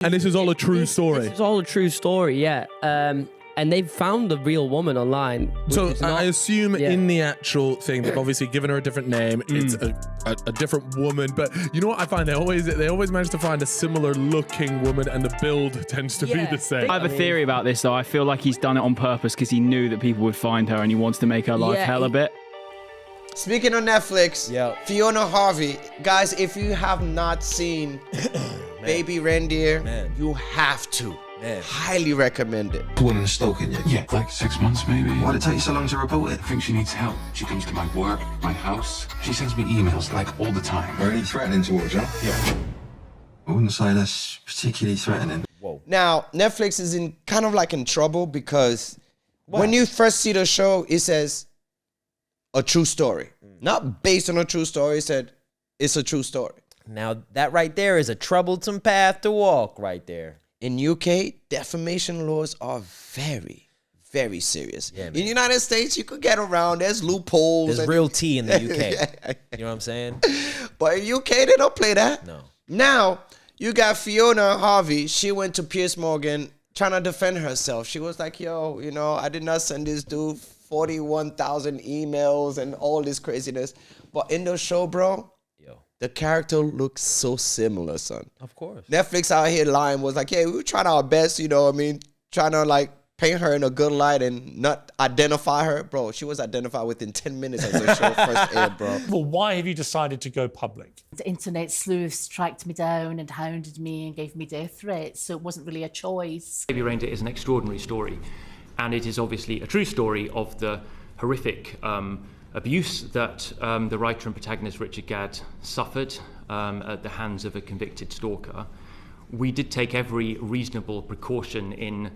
And this is all a true story. This is all a true story, yeah. And they've found the real woman online. So I assume in the actual thing, they've obviously given her a different name. It's a different woman. But you know what I find? They always manage to find a similar looking woman, and the build tends to be the same. I have a theory about this, though. I feel like he's done it on purpose because he knew that people would find her and he wants to make her life hell a bit. Speaking of Netflix, Fiona Harvey. Guys, if you have not seen Baby Reindeer, you have to. Highly recommend it. Woman stalking you? Yeah, like 6 months maybe. Why'd it take you so long to report it? I think she needs help. She comes to my work, my house. She sends me emails like all the time. Really threatening towards you? Yeah. I wouldn't say that's particularly threatening. Whoa. Now, Netflix is in kind of like in trouble because when you first see the show, it says a true story. Not based on a true story, it said it's a true story. Now, that right there is a troublesome path to walk right there. In UK, defamation laws are very, very serious. Yeah, in the United States, you could get around. There's loopholes. There's real tea in the UK. You know what I'm saying? But in UK, they don't play that. No. Now, you got Fiona Harvey. She went to Piers Morgan trying to defend herself. She was like, yo, you know, I did not send this dude 41,000 emails and all this craziness. But in the show, bro, the character looks so similar, son. Of course. Netflix out here lying was like, yeah, we tried our best, you know what I mean? Trying to like paint her in a good light and not identify her. Bro, she was identified within 10 minutes as the show first aired, bro. Well, why have you decided to go public? The internet sleuths tracked me down and hounded me and gave me death threats, so it wasn't really a choice. Baby Reindeer is an extraordinary story, and it is obviously a true story of the horrific abuse that the writer and protagonist Richard Gadd suffered at the hands of a convicted stalker. We did take every reasonable precaution in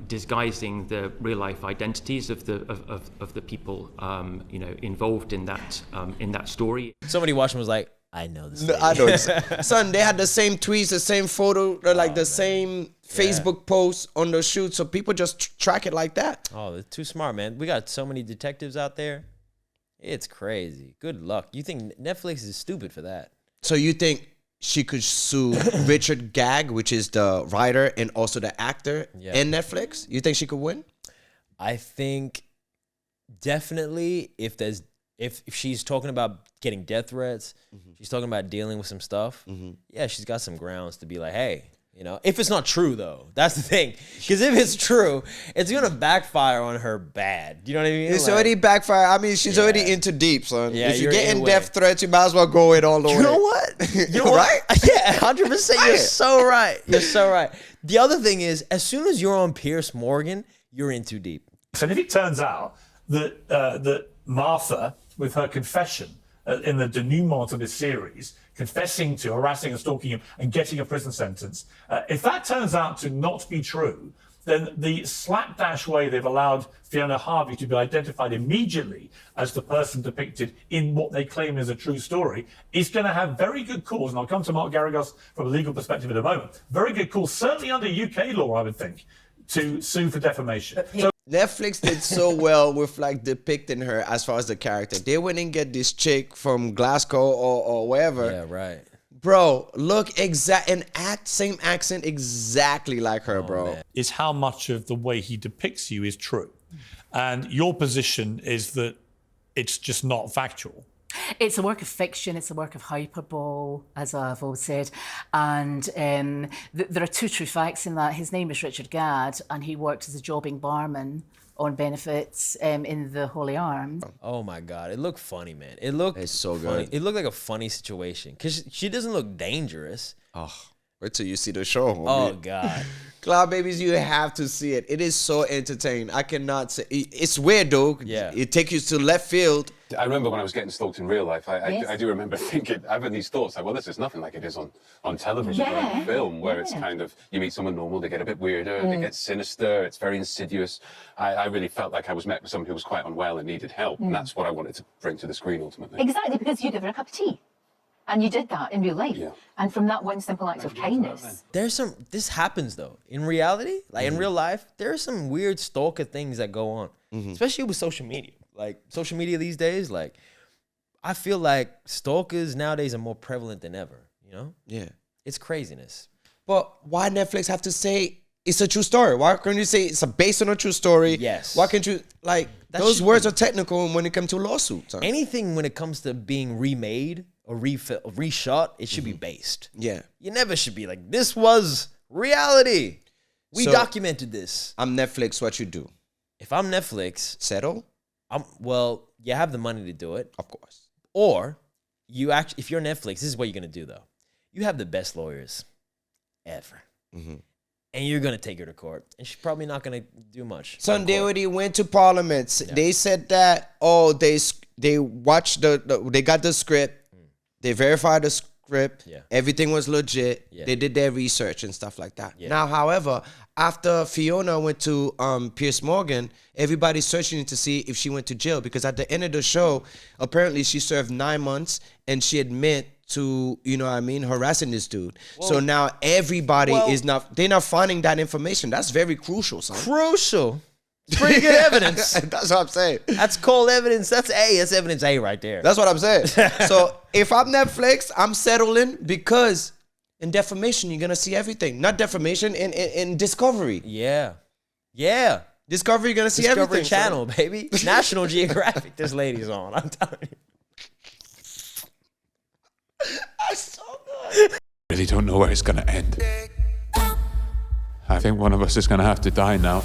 disguising the real-life identities of the people involved in that story. Somebody watching was like, I know this. I know. Son, they had the same tweets, the same photo, the same Facebook posts on the shoot, so people just track it like that. Oh, they're too smart, man. We got so many detectives out there. It's crazy. Good luck. You think Netflix is stupid for that? So you think she could sue Richard Gadd, which is the writer and also the actor, and Netflix? You think she could win? I think definitely if she's talking about getting death threats, she's talking about dealing with some stuff, yeah, she's got some grounds to be like, hey, you know, if it's not true though, that's the thing. Because if it's true, it's gonna backfire on her bad. You know what I mean? It's already backfire. I mean, she's already into deep, son. Yeah, if you're getting death threats, you might as well go it all the way. You know what? You know right? Yeah, 100%. You're so right. You're so right. The other thing is, as soon as you're on Piers Morgan, you're in too deep. So if it turns out that that Martha, with her confession in the denouement of this series, confessing to harassing and stalking him and getting a prison sentence, if that turns out to not be true, then the slapdash way they've allowed Fiona Harvey to be identified immediately as the person depicted in what they claim is a true story is going to have very good cause, and I'll come to Mark Garagos from a legal perspective in a moment, very good cause, certainly under UK law, I would think, to sue for defamation. So Netflix did so well with like depicting her as far as the character. They went and get this chick from Glasgow or wherever. Yeah, right. Bro, look same accent exactly like her, bro. Man. is how much of the way he depicts you is true. And your position is that it's just not factual. It's a work of fiction, it's a work of hyperbole, as I've always said. And there are two true facts in that. His name is Richard Gadd, and he worked as a jobbing barman on benefits in the Holy Arms. Oh my God, it looked funny, man. It's so funny. Good. It looked like a funny situation because she doesn't look dangerous. Oh, wait till you see the show. Homie. Oh God. Cloud Babies, you have to see it. It is so entertaining. I cannot say. It's weird, though. Yeah. It takes you to left field. I remember when I was getting stalked in real life, I do remember thinking, having these thoughts, like, well, this is nothing like it is on television or on film, where it's kind of, you meet someone normal, they get a bit weirder, they get sinister, it's very insidious. I really felt like I was met with someone who was quite unwell and needed help, and that's what I wanted to bring to the screen, ultimately. Exactly, because you give her a cup of tea. And you did that in real life. Yeah. And from that one simple act of kindness. This happens though. In reality, like in real life, there are some weird stalker things that go on, especially with social media. Like social media these days, like I feel like stalkers nowadays are more prevalent than ever, you know? Yeah. It's craziness. But why Netflix have to say it's a true story? Why can't you say it's based on a true story? Yes. Why can't you, like, those words are technical when it comes to lawsuits. Huh? Anything when it comes to being remade or reshot, it should be based. Yeah. You never should be like, this was reality. We documented this. I'm Netflix, what you do? If I'm Netflix, settle? Well, you have the money to do it. Of course. Or if you're Netflix, this is what you're going to do though. You have the best lawyers ever. Mm-hmm. And you're going to take her to court. And she's probably not going to do much. Son, they already went to Parliament. Yeah. They said that, they watched they got the script. They verified the script. Yeah. Everything was legit. Yeah. They did their research and stuff like that. Yeah. Now, however, after Fiona went to Piers Morgan, everybody's searching to see if she went to jail, because at the end of the show, apparently she served 9 months and she admit to, harassing this dude. Whoa. So now everybody they're not finding that information. That's very crucial, son. Crucial. It's pretty good evidence. That's what I'm saying. That's cold evidence. That's evidence A right there. That's what I'm saying. So if I'm Netflix, I'm settling, because in defamation, you're going to see everything. Not defamation, in Discovery. Yeah. Yeah. Discovery, you're going to see everything. Discovery Channel, baby. National Geographic. This lady's on. I'm telling you. That's so good. I really don't know where it's going to end. I think one of us is going to have to die now.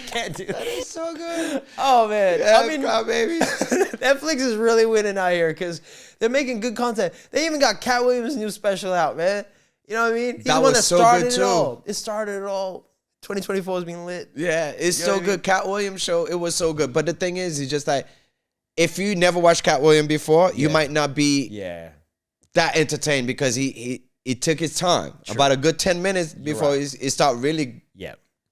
Can't do that. It's so good. Oh, man. Yeah, I mean, baby. Netflix is really winning out here because they're making good content. They even got Cat Williams' new special out, man. You know what I mean? He's that the one was that so started good, it too. all. It started it all. 2024 has been lit. Yeah, it's You know so what I good. mean? Cat Williams show, it was so good. But the thing is, it's just like, if you never watched Cat Williams before, you might not be that entertained, because he took his time. True. About a good 10 minutes before it start really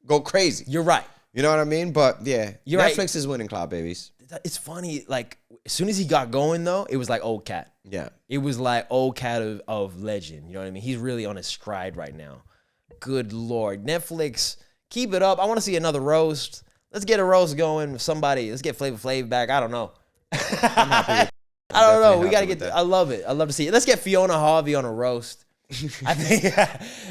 go crazy. You're right. You know what I mean? But yeah, You're Netflix right. is winning, Cloud Babies. It's funny, like, as soon as he got going, though, it was like old Cat. Yeah. It was like old Cat of legend. You know what I mean? He's really on his stride right now. Good Lord. Netflix, keep it up. I want to see another roast. Let's get a roast going with somebody. Let's get Flavor Flav back. I don't know. I'm happy with I don't know. We got to get I love it. I love to see it. Let's get Fiona Harvey on a roast. I think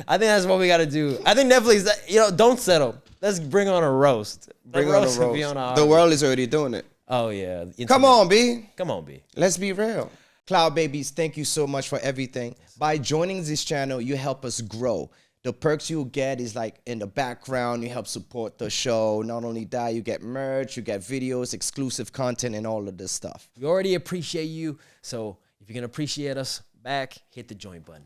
that's what we got to do. I think Netflix, don't settle. Let's bring on a roast. Bring on a roast. Fiona Harvey. The world is already doing it. Oh, yeah. Come on, B. Come on, B. Let's be real. Cloud Babies, thank you so much for everything. By joining this channel, you help us grow. The perks you get is like in the background, you help support the show. Not only that, you get merch, you get videos, exclusive content, and all of this stuff. We already appreciate you. So if you're going to appreciate us back, hit the join button.